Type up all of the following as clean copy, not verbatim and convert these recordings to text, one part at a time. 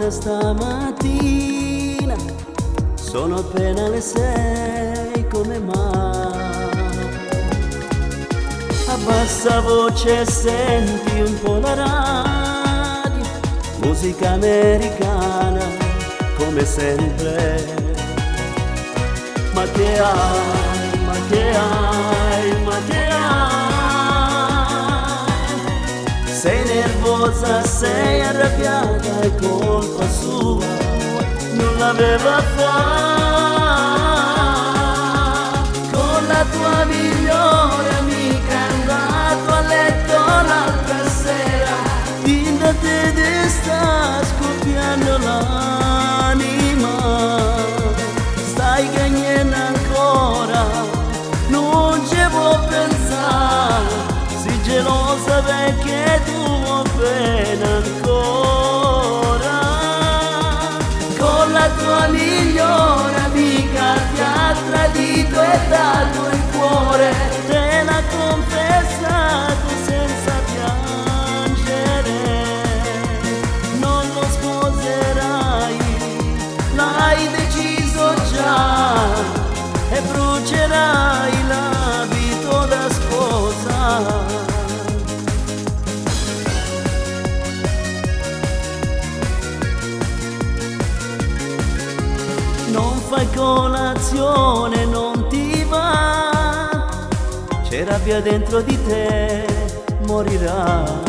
guarda stamattina, sono appena le 6, come mai? A bassa voce senti un po' la radio, musica americana, come sempre. Ma che hai, ma che hai, ma che hai? Sei nervosa, sei arrabbiata, è colpa sua, non l'aveva fatta. Con la tua migliore amica è andato a letto l'altra sera, in da te sta scoppiando l'anima. Stai cagnendo ancora, non ci può pensare, sei gelosa perché tu vuoi bene ancora. Con la tua migliore amica ti ha tradito e dato il cuore, te l'ha confessato senza piangere. Non lo sposerai, l'hai deciso già, e brucerai l'abito da sposa. Non fai colazione, non ti va, c'è rabbia dentro di te, morirai.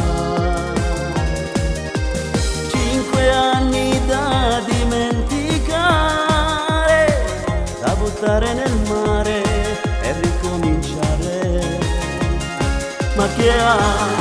5 anni da dimenticare, da buttare nel mare e ricominciare. Ma che hai?